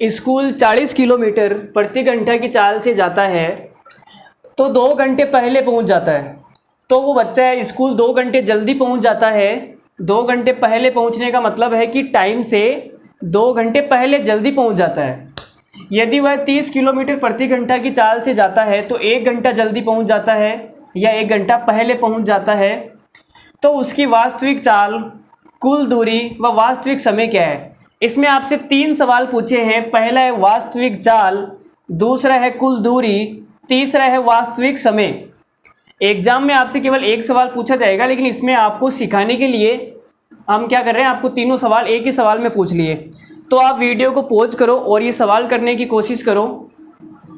School 40 kilometre प्रति घंटा की चाल से जाता है तो 2 घंटे पहले पहुंच जाता है। तो वो बच्चा स्कूल 2 घंटे जल्दी पहुंच जाता है। 2 घंटे पहले पहुंचने का मतलब है कि टाइम से 2 घंटे पहले जल्दी पहुंच जाता है। यदि वह 30 किलोमीटर प्रति घंटा की चाल से जाता है तो 1 घंटा जल्दी पहुंच जाता है या 1 घंटा पहले पहुंच जाता है। तो उसकी वास्तविक चाल, कुल दूरी व वास्तविक समय क्या है। इसमें आपसे 3 सवाल पूछे हैं। पहला है वास्तविक चाल, दूसरा है कुल दूरी, तीसरा है वास्तविक समय। एग्जाम में आपसे केवल एक सवाल पूछा जाएगा, लेकिन इसमें आपको सिखाने के लिए हम क्या कर रहे हैं, आपको तीनों सवाल एक ही सवाल में पूछ लिए। तो आप वीडियो को पॉज करो और ये सवाल करने की कोशिश करो,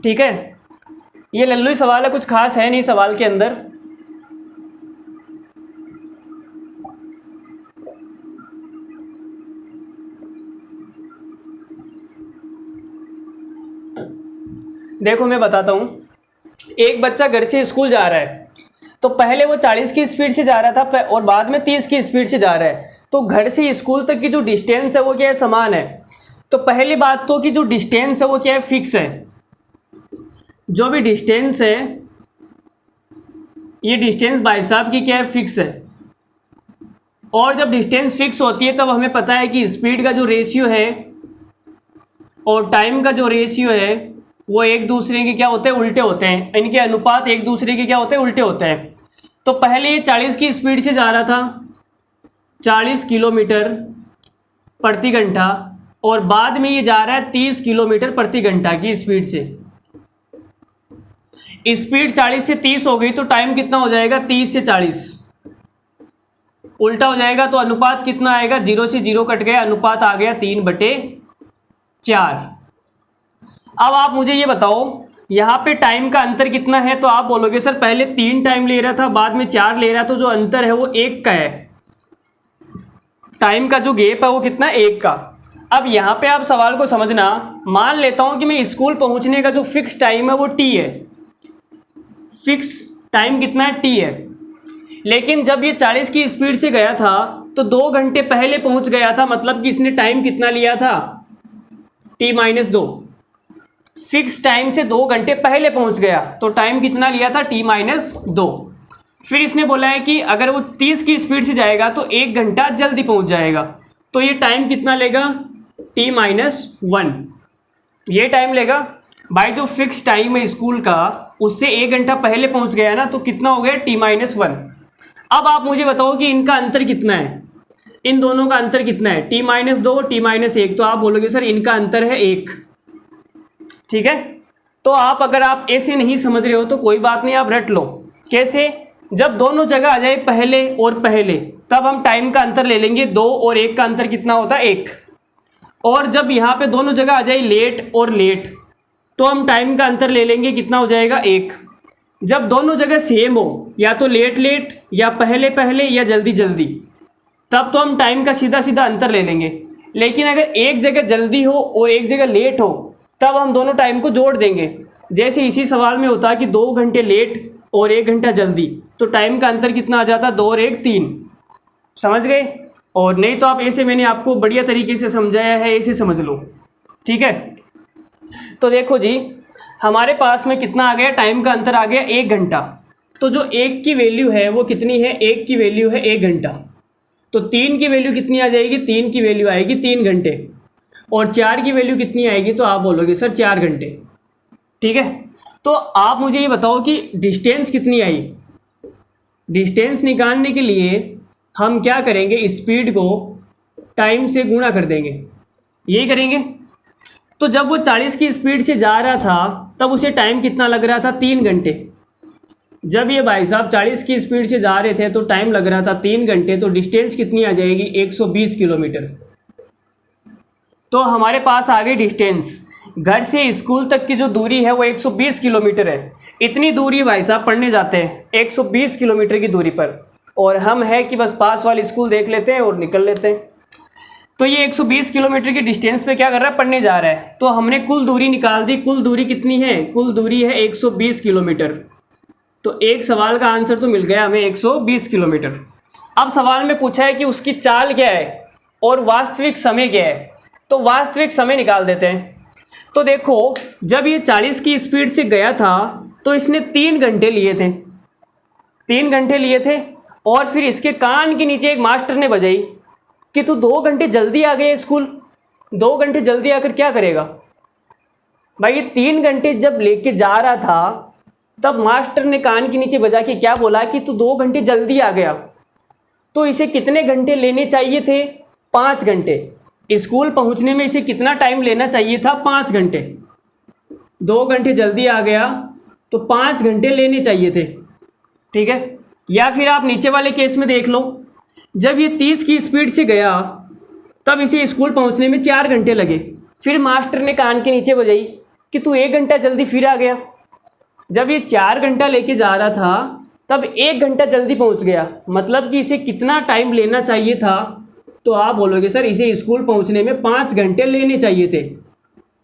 ठीक है। ये लल्लू सवाल है, कुछ खास है नहीं सवाल के अंदर। देखो मैं बताता हूँ। एक बच्चा घर से स्कूल जा रहा है, तो पहले वो 40 की स्पीड से जा रहा था और बाद में 30 की स्पीड से जा रहा है। तो घर से स्कूल तक की जो डिस्टेंस है वो क्या है, समान है। तो पहली बात तो कि जो डिस्टेंस है वो क्या है, फिक्स है। जो भी डिस्टेंस है, ये डिस्टेंस भाई साहब की क्या है, फिक्स है। और जब डिस्टेंस फिक्स होती है तब हमें पता है कि स्पीड का जो रेशियो है और टाइम का जो रेशियो है वो एक दूसरे के क्या होते हैं, उल्टे होते हैं। इनके अनुपात एक दूसरे के क्या होते हैं, उल्टे होते हैं। तो पहले ये 40 की स्पीड से जा रहा था, 40 किलोमीटर प्रति घंटा, और बाद में ये जा रहा है 30 किलोमीटर प्रति घंटा की स्पीड से। स्पीड 40 से 30 हो गई तो टाइम कितना हो जाएगा, 30 से 40 उल्टा हो जाएगा। तो अनुपात कितना आएगा, 0 से 0 कट गया, अनुपात आ गया 3/4। अब आप मुझे ये बताओ यहाँ पे टाइम का अंतर कितना है। तो आप बोलोगे सर पहले 3 टाइम ले रहा था, बाद में 4 ले रहा, तो जो अंतर है वो 1 का है। टाइम का जो गैप है वो कितना, 1 का। अब यहाँ पे आप सवाल को समझना। मान लेता हूँ कि मैं स्कूल पहुँचने का जो फिक्स टाइम है वो t है। फिक्स टाइम कितना है, t है। लेकिन जब ये 40 की स्पीड से गया था तो 2 घंटे पहले पहुँच गया था, मतलब कि इसने टाइम कितना लिया था, t-2। फिक्स टाइम से 2 घंटे पहले पहुंच गया तो टाइम कितना लिया था, t-2। फिर इसने बोला है कि अगर वो 30 की स्पीड से जाएगा तो 1 घंटा जल्दी पहुंच जाएगा। तो ये टाइम कितना लेगा, t-1। ये टाइम लेगा भाई। जो फिक्स टाइम है स्कूल का उससे 1 घंटा पहले पहुंच गया ना, तो कितना हो गया, t-1। अब आप मुझे बताओ कि इनका अंतर कितना है, इन दोनों का अंतर कितना है, t-2 t-1। तो आप बोलोगे सर इनका अंतर है 1, ठीक है। तो आप अगर आप ऐसे नहीं समझ रहे हो तो कोई बात नहीं, आप रट लो। कैसे, जब दोनों जगह आ जाए पहले और पहले तब हम टाइम का अंतर ले लेंगे। 2 और 1 का अंतर कितना होता है, 1। और जब यहाँ पे दोनों जगह आ जाए लेट और लेट तो हम टाइम का अंतर ले लेंगे, कितना हो जाएगा, 1। जब दोनों जगह सेम हो, या तो लेट लेट या पहले पहले या जल्दी जल्दी, तब तो हम टाइम का सीधा सीधा अंतर ले लेंगे। लेकिन अगर एक जगह जल्दी हो और एक जगह लेट हो तब हम दोनों टाइम को जोड़ देंगे। जैसे इसी सवाल में होता है कि 2 घंटे लेट और 1 घंटा जल्दी, तो टाइम का अंतर कितना आ जाता, 2 और 1 3। समझ गए। और नहीं तो आप ऐसे, मैंने आपको बढ़िया तरीके से समझाया है, ऐसे समझ लो, ठीक है। तो देखो जी, हमारे पास में कितना आ गया, टाइम का अंतर आ गया 1 घंटा। तो जो 1 की वैल्यू है वो कितनी है, 1 की वैल्यू है 1 घंटा। तो 3 की वैल्यू कितनी आ जाएगी, 3 की वैल्यू आएगी 3 घंटे। और 4 की वैल्यू कितनी आएगी, तो आप बोलोगे सर 4 घंटे, ठीक है। तो आप मुझे ये बताओ कि डिस्टेंस कितनी आई। डिस्टेंस निकालने के लिए हम क्या करेंगे, स्पीड को टाइम से गुणा कर देंगे, यही करेंगे। तो जब वो 40 की स्पीड से जा रहा था तब उसे टाइम कितना लग रहा था, 3 घंटे। जब ये भाई साहब 40 की स्पीड से जा रहे थे तो टाइम लग रहा था 3 घंटे। तो डिस्टेंस कितनी आ जाएगी, 120 किलोमीटर। तो हमारे पास आ गई डिस्टेंस। घर से स्कूल तक की जो दूरी है वो 120 किलोमीटर है। इतनी दूरी भाई साहब पढ़ने जाते हैं 120 किलोमीटर की दूरी पर, और हम है कि बस पास वाले स्कूल देख लेते हैं और निकल लेते हैं। तो ये 120 किलोमीटर की डिस्टेंस पे क्या कर रहा है, पढ़ने जा रहा है। तो हमने कुल दूरी निकाल दी। कुल दूरी कितनी है, कुल दूरी है 120 किलोमीटर। तो एक सवाल का आंसर तो मिल गया हमें, 120 किलोमीटर। अब सवाल में पूछा है कि उसकी चाल क्या है और वास्तविक समय क्या है। तो वास्तविक समय निकाल देते हैं। तो देखो जब ये 40 की स्पीड से गया था तो इसने 3 घंटे लिए थे, 3 घंटे लिए थे। और फिर इसके कान के नीचे एक मास्टर ने बजाई कि तू 2 घंटे जल्दी आ गया स्कूल, 2 घंटे जल्दी आकर क्या करेगा। भाई ये 3 घंटे जब लेके जा रहा था तब मास्टर ने कान के नीचे बजा के क्या बोला कि तू 2 घंटे जल्दी आ गया, तो इसे कितने घंटे लेने चाहिए थे, 5 घंटे। स्कूल पहुंचने में इसे कितना टाइम लेना चाहिए था, 5 घंटे। 2 घंटे जल्दी आ गया तो 5 घंटे लेने चाहिए थे, ठीक है। या फिर आप नीचे वाले केस में देख लो, जब ये 30 की स्पीड से गया तब इसे स्कूल पहुंचने में 4 घंटे लगे। फिर मास्टर ने कान के नीचे बजाई कि तू 1 घंटा जल्दी फिर आ गया। जब ये 4 घंटा लेके जा रहा था तब 1 घंटा जल्दी पहुंच गया, मतलब कि इसे कितना टाइम लेना चाहिए था। तो आप बोलोगे सर इसे स्कूल पहुंचने में 5 घंटे लेने चाहिए थे।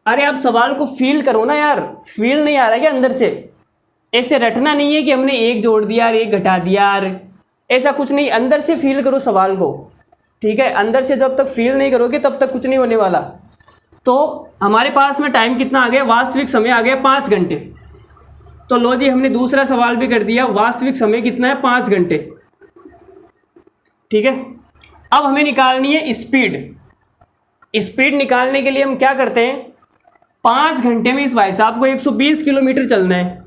अरे आप सवाल को फील करो ना यार, फील नहीं आ रहा है क्या अंदर से। ऐसे रटना नहीं है कि हमने 1 जोड़ दिया और 1 घटा दिया यार, ऐसा कुछ नहीं। अंदर से फील करो सवाल को, ठीक है। अंदर से जब तक फील नहीं करोगे तब तक कुछ नहीं होने वाला। तो हमारे पास में टाइम कितना आ गया, वास्तविक समय आ गया 5 घंटे। तो लो जी हमने दूसरा सवाल भी कर दिया, वास्तविक समय कितना है, 5 घंटे, ठीक है। अब हमें निकालनी है स्पीड। स्पीड निकालने के लिए हम क्या करते हैं, 5 घंटे में इस भाई साहब को 120 किलोमीटर चलना है।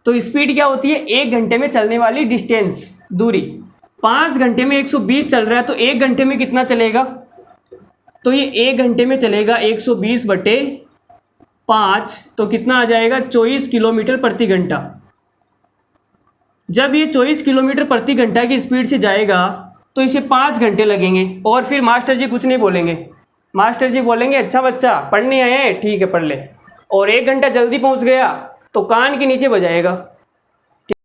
तो स्पीड क्या होती है, 1 घंटे में चलने वाली डिस्टेंस, दूरी। 5 घंटे में 120 चल रहा है तो 1 घंटे में कितना चलेगा, तो ये 1 घंटे में चलेगा 120/5, तो कितना आ जाएगा 24 किलोमीटर प्रति घंटा। जब ये 24 किलोमीटर प्रति घंटा की स्पीड से जाएगा तो इसे 5 घंटे लगेंगे। और फिर मास्टर जी कुछ नहीं बोलेंगे, मास्टर जी बोलेंगे अच्छा बच्चा पढ़ने आए हैं, ठीक है पढ़ ले। और 1 घंटा जल्दी पहुंच गया तो कान के नीचे बजाएगा